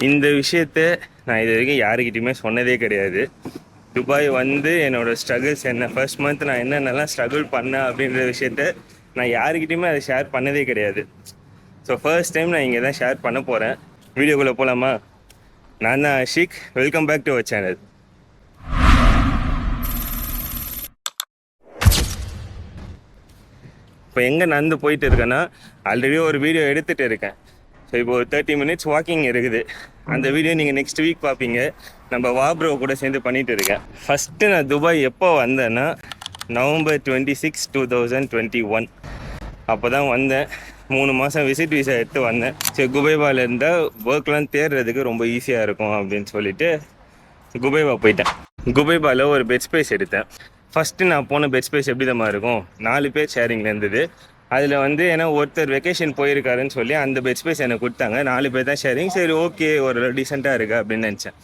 இந்த விஷயத்த நான் இது வரைக்கும் யாருக்கிட்டையுமே சொன்னதே கிடையாது. துபாய் வந்து என்னோடய ஸ்ட்ரகிள்ஸ் என்ன, ஃபர்ஸ்ட் மந்த் நான் என்னென்னலாம் ஸ்ட்ரகிள் பண்ணேன் அப்படின்ற விஷயத்த நான் யாருக்கிட்டையுமே அதை ஷேர் பண்ணதே கிடையாது. ஸோ ஃபர்ஸ்ட் டைம் நான் இங்கே தான் ஷேர் பண்ண போகிறேன். வீடியோக்குள்ளே போகலாமா? நான் தான் Aashiq. Welcome back to our channel. இப்போ எங்கே நடந்து போயிட்டு இருக்கேன்னா, ஆல்ரெடி ஒரு வீடியோ எடுத்துகிட்டு இருக்கேன். ஸோ இப்போ ஒரு 30 மினிட்ஸ் வாக்கிங் இருக்குது. அந்த வீடியோ நீங்கள் நெக்ஸ்ட் வீக் பார்ப்பீங்க. நம்ம வாப்ரோ கூட சேர்ந்து பண்ணிகிட்டு இருக்கேன். ஃபஸ்ட்டு நான் துபாய் எப்போ வந்தேன்னா November 26, 2021 அப்போ தான் வந்தேன். 3 மாதம் விசிட் விசா எடுத்து வந்தேன். சரி, குபைபாவில் இருந்தால் ஒர்க்லாம் தேடுறதுக்கு ரொம்ப ஈஸியாக இருக்கும் அப்படின்னு சொல்லிட்டு குபைபா போயிட்டேன். குபைபாவில் ஒரு பெட் ஸ்பேஸ் எடுத்தேன். ஃபஸ்ட்டு நான் போன பெட் ஸ்பேஸ் எப்படி தான் இருக்கும், 4 பேர் ஷேரிங்கில் இருந்தது. அதில் வந்து ஏன்னா ஒருத்தர் வெக்கேஷன் போயிருக்காருன்னு சொல்லி அந்த பெட் ஸ்பேஸ் எனக்கு கொடுத்தாங்க. 4 பேர் தான் ஷேரிங். சரி, ஓகே, ஒரு டீசெண்டாக இருக்குது அப்படின்னு நினச்சேன்.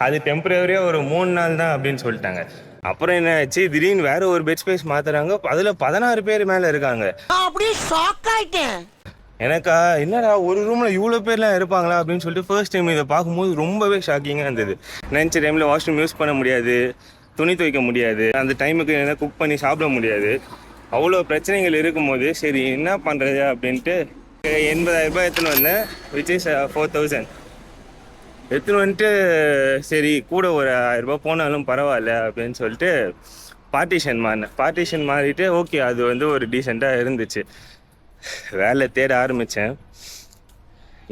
அது டெம்பரரியாக ஒரு 3 நாள் தான் அப்படின்னு சொல்லிட்டாங்க. அப்புறம் என்ன ஆச்சு, திடீர்னு வேற ஒரு பெட் ஸ்பேஸ் மாத்துறாங்க. அதில் 16 பேர் மேலே இருக்காங்க. அப்படியே ஷாக் ஆயிட்டேன். எனக்கா என்னடா ஒரு ரூமில் இவ்வளோ பேர்லாம் இருப்பாங்களா அப்படின்னு சொல்லிட்டு ஃபர்ஸ்ட் டைம் இதை பார்க்கும்போது ரொம்பவே ஷாக்கிங்காக இருந்தது. நினச்ச டைமில் வாஷ்ரூம் யூஸ் பண்ண முடியாது, துணி துவைக்க முடியாது, அந்த டைமுக்கு என்ன குக் பண்ணி சாப்பிட முடியாது. அவ்வளோ பிரச்சனைகள் இருக்கும்போது சரி என்ன பண்ணுறது அப்படின்ட்டு 80,000 ரூபாய் எடுத்துன்னு வந்தேன், விச் இஸ் 4,000 எடுத்துன்னு வந்துட்டு சரி கூட ஒரு 1000 ரூபாய் போனாலும் பரவாயில்ல அப்படின்னு சொல்லிட்டு பார்ட்டிஷன் மாறிட்டு ஓகே, அது வந்து ஒரு டீசெண்டாக இருந்துச்சு. வேலை தேட ஆரம்பித்தேன்.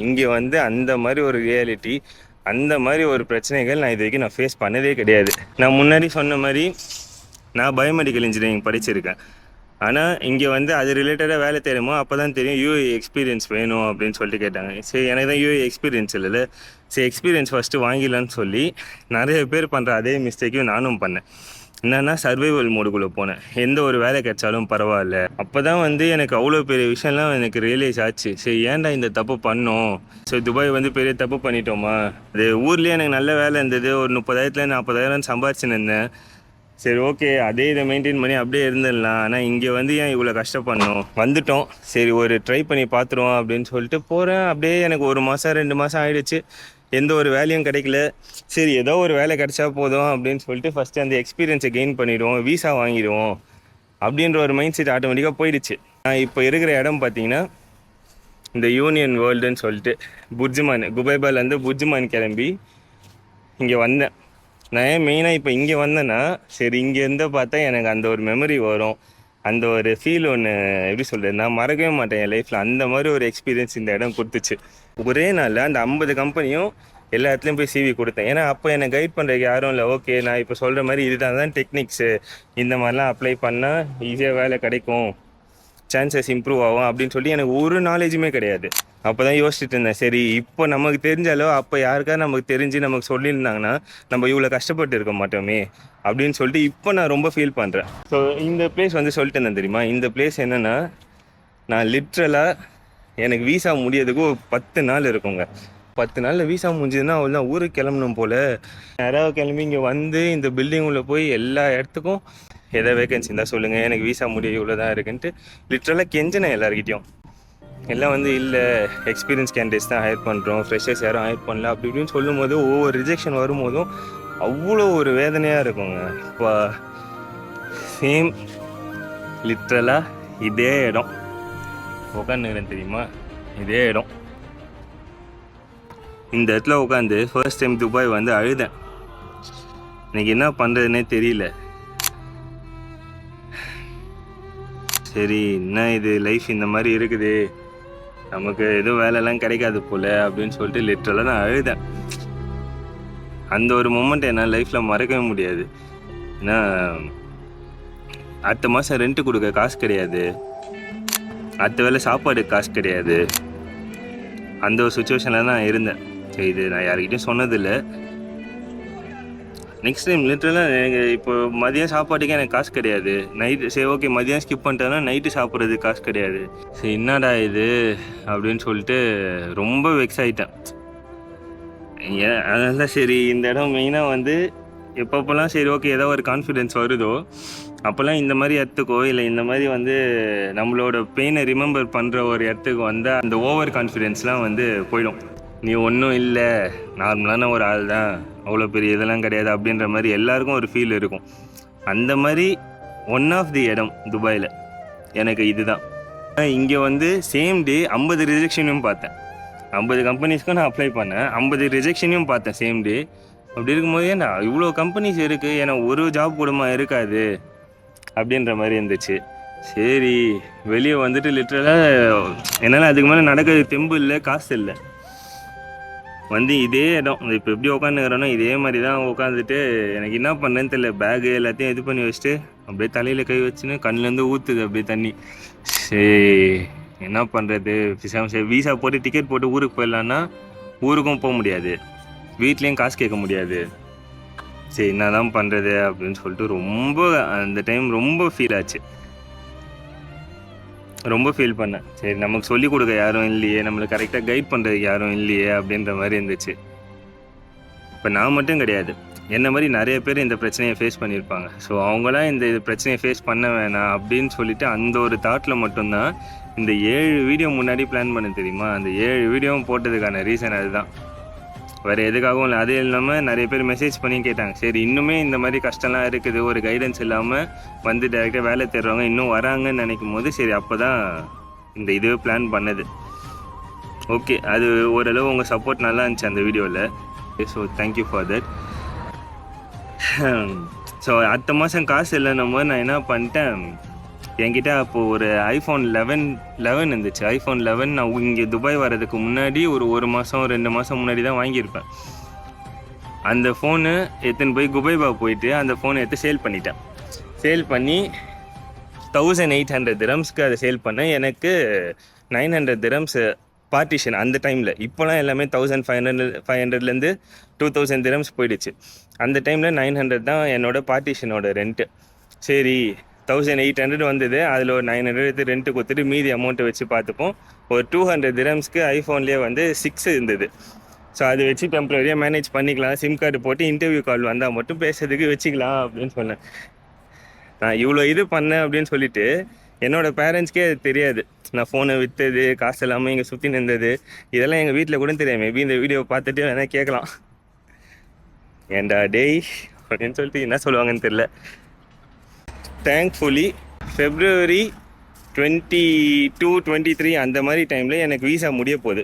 இங்கே வந்து அந்த மாதிரி ஒரு ரியாலிட்டி, அந்த மாதிரி ஒரு பிரச்சனைகள் நான் இது வரைக்கும் நான் ஃபேஸ் பண்ணதே கிடையாது. நான் முன்னாடி சொன்ன மாதிரி நான் பயோமெடிக்கல் இன்ஜினியரிங் படிச்சிருக்கேன். ஆனால் இங்கே வந்து அது ரிலேட்டடாக வேலை தேடுமோ அப்போ தான் தெரியும் யூஏ எக்ஸ்பீரியன்ஸ் வேணும் அப்படின்னு சொல்லிட்டு கேட்டாங்க. சரி, எனக்கு தான் யூஏ எக்ஸ்பீரியன்ஸ் இல்லைல்ல, சரி எக்ஸ்பீரியன்ஸ் ஃபஸ்ட்டு வாங்கிடலான்னு சொல்லி நிறைய பேர் பண்ணுற அதே மிஸ்டேக்கையும் நானும் பண்ணேன். என்னென்னா சர்வைவல் மோடுக்குள்ளே போனேன். எந்த ஒரு வேலை கிடைச்சாலும் பரவாயில்ல. அப்போ தான் வந்து எனக்கு அவ்வளோ பெரிய விஷயம்லாம் எனக்கு ரியலைஸ் ஆச்சு. சரி, ஏன்டா இந்த தப்பு பண்ணோம், ஸோ துபாய் வந்து பெரிய தப்பு பண்ணிட்டோமா. அது ஊர்லேயே எனக்கு நல்ல வேலை இருந்தது, ஒரு 30,000 40,000 சம்பாரிச்சுன்னு இருந்தேன். சரி, ஓகே, அதே இதை மெயின்டைன் பண்ணி அப்படியே இருந்துடலாம். ஆனால் இங்கே வந்து ஏன் இவ்வளோ கஷ்டப்படணும், வந்துட்டோம், சரி ஒரு ட்ரை பண்ணி பார்த்துருவோம் அப்படின்னு சொல்லிட்டு போகிறேன். அப்படியே எனக்கு 1 மாதம் 2 மாதம் ஆகிடுச்சு, எந்த ஒரு வேலையும் கிடைக்கல. சரி, ஏதோ ஒரு வேலை கிடைச்சா போதும் அப்படின்னு சொல்லிட்டு ஃபஸ்ட்டு அந்த எக்ஸ்பீரியன்ஸை கெயின் பண்ணிவிடுவோம், வீசா வாங்கிடுவோம் அப்படின்ற ஒரு மைண்ட் செட் ஆட்டோமேட்டிக்காக போயிடுச்சு. நான் இப்போ இருக்கிற இடம் பார்த்தீங்கன்னா இந்த யூனியன் வேர்ல்டுன்னு சொல்லிட்டு புர்ஜுமான், குபைபாலேருந்து புர்ஜுமான் கிளம்பி இங்கே வந்தேன். நான் ஏன் மெயினாக இப்போ இங்கே வந்தேன்னா, சரி இங்கேருந்து பார்த்தா எனக்கு அந்த ஒரு மெமரி வரும், அந்த ஒரு ஃபீல் ஒன்று எப்படி சொல்கிறது, நான் மறக்கவே மாட்டேன் என் லைஃப்பில். அந்த மாதிரி ஒரு எக்ஸ்பீரியன்ஸ் இந்த இடம் கொடுத்துச்சு. ஒரே நாளில் அந்த 50 கம்பெனியும் எல்லா இடத்துலையும் போய் சிவி கொடுத்தேன். ஏன்னா அப்போ என்னை கைட் பண்ணுறதுக்கு யாரும் இல்லை. ஓகே, நான் இப்போ சொல்கிற மாதிரி இதுதான் டெக்னிக்ஸு, இந்த மாதிரிலாம் அப்ளை பண்ணால் ஈஸியாக வேலை கிடைக்கும், சான்சஸ் இம்ப்ரூவ் ஆகும் அப்படின்னு சொல்லி எனக்கு ஒரு நாலேஜுமே கிடையாது. அப்போ தான் யோசிச்சுட்டு இருந்தேன், சரி இப்போ நமக்கு தெரிஞ்ச அளவு அப்போ யாருக்காவது நமக்கு தெரிஞ்சு நமக்கு சொல்லியிருந்தாங்கன்னா நம்ம இவ்வளோ கஷ்டப்பட்டு இருக்க மாட்டோமே அப்படின்னு சொல்லிட்டு இப்போ நான் ரொம்ப ஃபீல் பண்ணுறேன். ஸோ இந்த பிளேஸ் வந்து சொல்லிட்டு இருந்தேன் தெரியுமா, இந்த பிளேஸ் என்னென்னா, நான் லிட்ரலாக எனக்கு வீசா முடியறதுக்கு ஒரு 10 நாள் இருக்குங்க. 10 நாளில் வீசா முடிஞ்சதுன்னா அவ்வளோ தான், ஊருக்கு கிளம்பணும் போல். யாராவது கிளம்பி இங்கே வந்து இந்த பில்டிங் உள்ள போய் எல்லா இடத்துக்கும் எதாவது வேகன்சி இருந்தால் சொல்லுங்கள், எனக்கு வீசா முடிய இவ்வளோ தான் இருக்குன்ட்டு லிட்ரலாக கெஞ்சினேன் எல்லாருக்கிட்டையும். எல்லாம் வந்து இல்லை எக்ஸ்பீரியன்ஸ் கேண்டிடேட்ஸ் தான் ஹையர் பண்ணுறோம், ஃப்ரெஷர்ஸ் யாரும் ஹையர் பண்ணல அப்படி இப்படின்னு சொல்லும் போது ஒவ்வொரு ரிஜெக்ஷன் வரும்போதும் அவ்வளோ ஒரு வேதனையாக இருக்குங்க. இப்போ சேம் லிட்ரலாக இதே இடம் உட்காந்துக்கிறேன் தெரியுமா, இதே இடம். இந்த இடத்துல உட்காந்து ஃபர்ஸ்ட் டைம் துபாய் வந்து அழுதேன். எனக்கு என்ன பண்ணுறதுனே தெரியல. சரி, என்ன இது லைஃப் இந்த மாதிரி இருக்குது, நமக்கு எதுவும் வேலைலாம் கிடைக்காது போல் அப்படின்னு சொல்லிட்டு லிட்ரலாக நான் அழுதேன். அந்த ஒரு மூமெண்ட் என்னால் லைஃப்பில் மறக்கவே முடியாது. ஏன்னா அடுத்த மாதம் ரெண்ட்டு கொடுக்க காசு கிடையாது, அடுத்த வேளை சாப்பாடு காசு கிடையாது. அந்த ஒரு சுச்சுவேஷனில் தான் நான் இருந்தேன். சரி, இது நான் யார்கிட்டையும் சொன்னதில்லை. நெக்ஸ்ட் டைம் லிட்டரலாக எனக்கு இப்போ மதியம் சாப்பாட்டுக்கே எனக்கு காசு கிடையாது. நைட்டு சரி ஓகே மதியம் ஸ்கிப் பண்ணிட்டேன்னா நைட்டு சாப்பிட்றதுக்கு காசு கிடையாது. சரி என்னடா இது அப்படின்னு சொல்லிட்டு ரொம்ப வெக்ஸ் ஆகிட்டேன். அதனால தான் சரி இந்த இடம் மெயினாக வந்து எப்பப்போலாம் சரி ஓகே ஏதோ ஒரு கான்ஃபிடென்ஸ் வருதோ அப்போல்லாம் இந்த மாதிரி இடத்துக்கோ இல்லை இந்த மாதிரி வந்து நம்மளோட பெயினை ரிமெம்பர் பண்ணுற ஒரு இடத்துக்கு வந்தால் அந்த ஓவர் கான்ஃபிடென்ஸ்லாம் வந்து போயிடும். நீ ஒன்றும் இல்லை, நார்மலான ஒரு ஆள் தான், அவ்வளோ பெரிய இதெல்லாம் கிடையாது அப்படின்ற மாதிரி எல்லாருக்கும் ஒரு ஃபீல் இருக்கும். அந்த மாதிரி ஒன் ஆஃப் தி இடம் துபாயில் எனக்கு இதுதான். இங்கே வந்து சேம் டே 50 ரிஜெக்ஷனையும் பார்த்தேன். 50 கம்பெனிஸ்க்கும் நான் அப்ளை பண்ணேன், 50 ரிஜெக்ஷனையும் பார்த்தேன் சேம் டே. அப்படி இருக்கும்போது ஏன்னா இவ்வளோ கம்பெனிஸ் இருக்குது, ஏன்னா ஒரு ஜாப் கூடமா இருக்காது அப்படின்ற மாதிரி இருந்துச்சு. சரி வெளியே வந்துட்டு லிட்ரலாக என்னால் அதுக்கு மேலே நடக்கிறது தெம்பு இல்லை, காசு இல்லை. வந்து இதே இடம் இப்போ எப்படி உட்காந்துக்கிறோன்னா இதே மாதிரி தான் உட்காந்துட்டு எனக்கு என்ன பண்ணுறேன்னு தெரியல. பேகு எல்லாத்தையும் இது பண்ணி வச்சுட்டு அப்படியே தலையில் கை வச்சுன்னு கண்ணிலேருந்து ஊற்றுது அப்படியே தண்ணி. சரி என்ன பண்ணுறது, சரி வீசா போட்டு டிக்கெட் போட்டு ஊருக்கு போயிடலான்னா ஊருக்கும் போக முடியாது, வீட்லேயும் காசு கேட்க முடியாது. சரி என்ன தான் பண்ணுறது அப்படின்னு சொல்லிட்டு ரொம்ப அந்த டைம் ரொம்ப ஃபீல் ஆச்சு, ரொம்ப ஃபீல் பண்ணேன். சரி நமக்கு சொல்லிக் கொடுக்க யாரும் இல்லையே, நம்மளுக்கு கரெக்டாக கைட் பண்ணுறதுக்கு யாரும் இல்லையே அப்படின்ற மாதிரி இருந்துச்சு. இப்போ நான் மட்டும் கிடையாது, என்ன மாதிரி நிறைய பேர் இந்த பிரச்சனையை ஃபேஸ் பண்ணியிருப்பாங்க. ஸோ அவங்களாம் இந்த பிரச்சனையை ஃபேஸ் பண்ண வேணாம் அப்படின்னு சொல்லிட்டு அந்த ஒரு தாட்டில் மட்டும்தான் இந்த 7 வீடியோ முன்னாடி பிளான் பண்ண தெரியுமா. அந்த 7 வீடியோவும் போட்டதுக்கான ரீசன் அதுதான், வேறு எதுக்காகவும் இல்லை. அது இல்லாமல் நிறைய பேர் மெசேஜ் பண்ணி கேட்டாங்க, சரி இன்னுமே இந்த மாதிரி கஷ்டம்லாம் இருக்குது, ஒரு கைடன்ஸ் இல்லாமல் வந்து டைரெக்டாக வேலை தேடுறவங்க இன்னும் வராங்கன்னு நினைக்கும் போது சரி அப்போ தான் இந்த இதுவே பிளான் பண்ணது. ஓகே, அது ஓரளவு உங்கள் சப்போர்ட் நல்லா இருந்துச்சு அந்த வீடியோவில். So thank you for that. So அடுத்த மாதம் காசு இல்லைன்னும் போது நான் என்ன பண்ணிட்டேன், என்கிட்ட அப்போது ஒரு ஐஃபோன் 11 இருந்துச்சு. ஐஃபோன் 11 நான் இங்கே துபாய் வர்றதுக்கு முன்னாடி ஒரு மாதம் 2 மாதம் முன்னாடி தான் வாங்கியிருப்பேன். அந்த ஃபோனு எடுத்துன்னு போய் குபைபா போயிட்டு அந்த ஃபோனை எடுத்து சேல் பண்ணிட்டேன். சேல் பண்ணி 1800 திரம்ஸ்க்கு அதை சேல் பண்ணேன். எனக்கு 900 திரம்ஸ் பார்ட்டிஷன் அந்த டைமில். இப்போலாம் எல்லாமே 1500 2000 திரம்ஸ் போயிடுச்சு. அந்த டைமில் 900 தான் என்னோடய பார்ட்டிஷனோட ரெண்ட்டு. சரி 1800 வந்தது, அதில் ஒரு 900 எடுத்து ரெண்ட்டு கொடுத்துட்டு மீதி அமௌண்ட்டை வச்சு பார்த்துப்போம். ஒரு 200 திரம்ஸ்க்கு ஐஃபோன்லேயே வந்து 6 இருந்தது. ஸோ அதை வச்சு டெம்பரரியாக மேனேஜ் பண்ணிக்கலாம், சிம் கார்டு போட்டு இன்டர்வியூ கால் வந்தால் மட்டும் பேசுறதுக்கு வச்சுக்கலாம் அப்படின்னு சொன்னேன். நான் இவ்வளோ இது பண்ணேன் அப்படின்னு சொல்லிட்டு என்னோடய பேரண்ட்ஸ்க்கே அது தெரியாது. நான் ஃபோனை விற்றது, காசு இல்லாமல் இங்கே சுற்றி நின்றது, இதெல்லாம் எங்கள் வீட்டில் கூட தெரியாது. மேபி இந்த வீடியோ பார்த்துட்டு வேணால் கேட்கலாம், ஏண்டா டேய் அப்படின்னு சொல்லிட்டு என்ன சொல்லுவாங்கன்னு தெரில. தேங்க்ஃபுல்லி February 22, 23 அந்த மாதிரி டைமில் எனக்கு வீசா முடிய போகுது.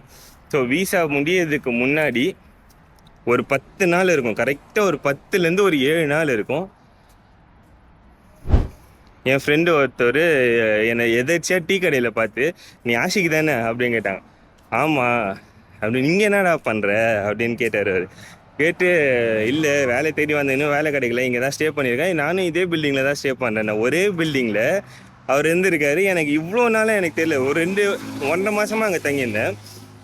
ஸோ வீசா முடியறதுக்கு முன்னாடி ஒரு 10 நாள் இருக்கும், கரெக்டாக ஒரு 10லேருந்து ஒரு 7 நாள் இருக்கும். என் ஃப்ரெண்டு ஒருத்தர் என்னை எதாச்சியாக டீ கடையில் பார்த்து, நீ ஆஷிக்கு தானே அப்படின்னு கேட்டாங்க. ஆமாம் அப்படி, நீங்கள் என்னடா பண்ணுற அப்படின்னு கேட்டார். அவர் கேட்டு, இல்லை வேலை தேடி வந்தேன், இன்னும் வேலை கிடைக்கல, இங்கே தான் ஸ்டே பண்ணியிருக்கேன், நானும் இதே பில்டிங்கில் தான் ஸ்டே பண்ணுறேன். நான் ஒரே பில்டிங்கில் அவர் இருந்திருக்காரு. எனக்கு இவ்வளோ நாளாக எனக்கு தெரியல, ஒரு 1.5 மாதமாக அங்கே தங்கியிருந்தேன்.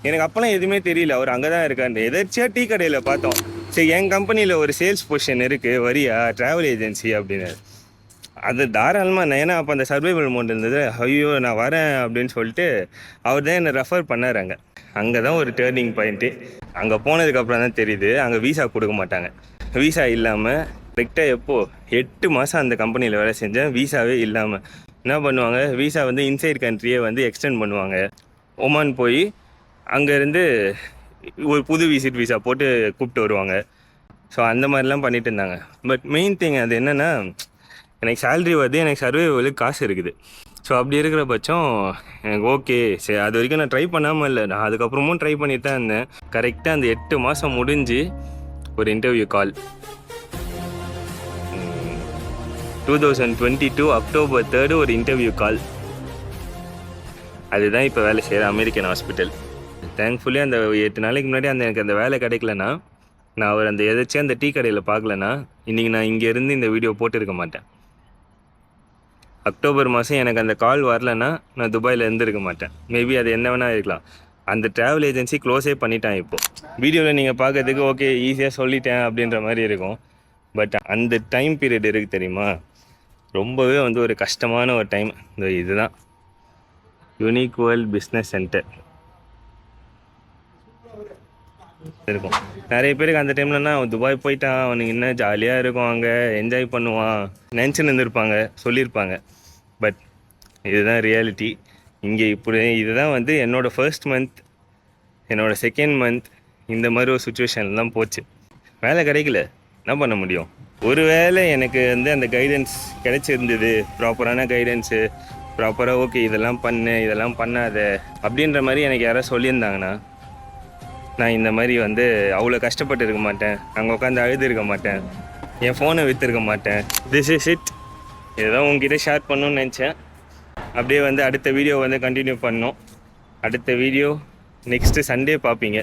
எனக்கு அப்போலாம் எதுவுமே தெரியல அவர் அங்கே தான் இருக்காரு. எதாச்சியாக டீ கடையில் பார்த்தோம். சரி என் கம்பெனியில் ஒரு சேல்ஸ் பொசிஷன் இருக்குது, வரியா ட்ராவல் ஏஜென்சி அப்படின்னு. அது தாராளமாக, ஏன்னா அப்போ அந்த சர்வைவல் அமௌண்ட் இருந்தது. ஐயோ நான் வரேன் அப்படின்னு சொல்லிட்டு அவர் தான் என்னை ரெஃபர் பண்ணார். அங்கே தான் ஒரு டேர்னிங் பாயிண்ட்டு. அங்கே போனதுக்கப்புறம் தான் தெரியுது அங்கே வீசா கொடுக்க மாட்டாங்க. வீசா இல்லாமல் கரெக்டாக எப்போது 8 மாதம் அந்த கம்பெனியில் வேலை செஞ்சேன், வீசாவே இல்லாமல். என்ன பண்ணுவாங்க, வீசா வந்து இன்சைட் கண்ட்ரியே வந்து எக்ஸ்டெண்ட் பண்ணுவாங்க. ஒமான் போய் அங்கேருந்து ஒரு புது விசிட் வீசா போட்டு கூப்பிட்டு வருவாங்க. ஸோ அந்த மாதிரிலாம் பண்ணிட்டு இருந்தாங்க. பட் மெயின் திங் அது என்னென்னா, எனக்கு சேல்ரி வருது, எனக்கு சர்வைவலுக்கு காசு இருக்குது. ஸோ அப்படி இருக்கிற பட்சம் எனக்கு ஓகே. சரி அது வரைக்கும் நான் ட்ரை பண்ணாமல் இல்லை, நான் அதுக்கப்புறமும் ட்ரை பண்ணிட்டு தான் இருந்தேன். கரெக்டாக அந்த 8 மாதம் முடிஞ்சு ஒரு இன்டர்வியூ கால் 2022 October 3 ஒரு இன்டர்வியூ கால். அதுதான் இப்போ வேலை செய்கிற அமெரிக்கன் ஹாஸ்பிட்டல். தேங்க்ஃபுல்லி அந்த 8 நாளைக்கு முன்னாடி எனக்கு அந்த வேலை கிடைக்கலனா, நான் அவர் அந்த எதாச்சும் அந்த டீ கடையில் பார்க்கலனா, இன்றைக்கி நான் இங்கேருந்து இந்த வீடியோ போட்டிருக்க மாட்டேன். அக்டோபர் மாதம் எனக்கு அந்த கால் வரலன்னா நான் துபாயில் இருந்திருக்க மாட்டேன். மேபி அது என்ன வேணால் இருக்கலாம். அந்த ட்ராவல் ஏஜென்சி க்ளோஸே பண்ணிட்டான். இப்போது வீடியோவில் நீங்கள் பார்க்கறதுக்கு ஓகே ஈஸியாக சொல்லிட்டேன் அப்படின்ற மாதிரி இருக்கும். பட் அந்த டைம் பீரியட் இருக்குது தெரியுமா, ரொம்பவே வந்து ஒரு கஷ்டமான ஒரு டைம். இதுதான் யூனிக் வேர்ல்ட் பிஸ்னஸ் சென்டர் இருக்கும். நிறைய பேருக்கு அந்த டைம்லன்னா அவன் துபாய் போயிட்டான், அவனுக்கு இன்னும் ஜாலியாக இருக்கும், அங்கே என்ஜாய் பண்ணுவான் நினச்சின்னு இருந்திருப்பாங்க, சொல்லியிருப்பாங்க. பட் இதுதான் ரியாலிட்டி. இங்கே இப்படி இதுதான் வந்து என்னோடய ஃபர்ஸ்ட் மந்த், என்னோடய செகண்ட் மந்த், இந்த மாதிரி ஒரு சுச்சுவேஷன் தான் போச்சு. வேலை கிடைக்கல, என்ன பண்ண முடியும்? ஒருவேளை எனக்கு வந்து அந்த கைடன்ஸ் கிடைச்சிருந்தது, ப்ராப்பரான கைடன்ஸு, ப்ராப்பராக ஓகே இதெல்லாம் பண்ணு இதெல்லாம் பண்ணாத அப்படின்ற மாதிரி எனக்கு யாராவது சொல்லியிருந்தாங்கன்னா நான் இந்த மாதிரி வந்து அவ்வளோ கஷ்டப்பட்டு இருக்க மாட்டேன், அங்கே உட்காந்து அழுது இருக்க மாட்டேன், என் ஃபோனை விற்றுருக்க மாட்டேன். This is it. இதுதான் உங்ககிட்ட ஷேர் பண்ணணும்னு நினச்சேன். அப்படியே வந்து அடுத்த வீடியோ வந்து கண்டினியூ பண்ணோம். அடுத்த வீடியோ நெக்ஸ்ட்டு சண்டே பார்ப்பீங்க.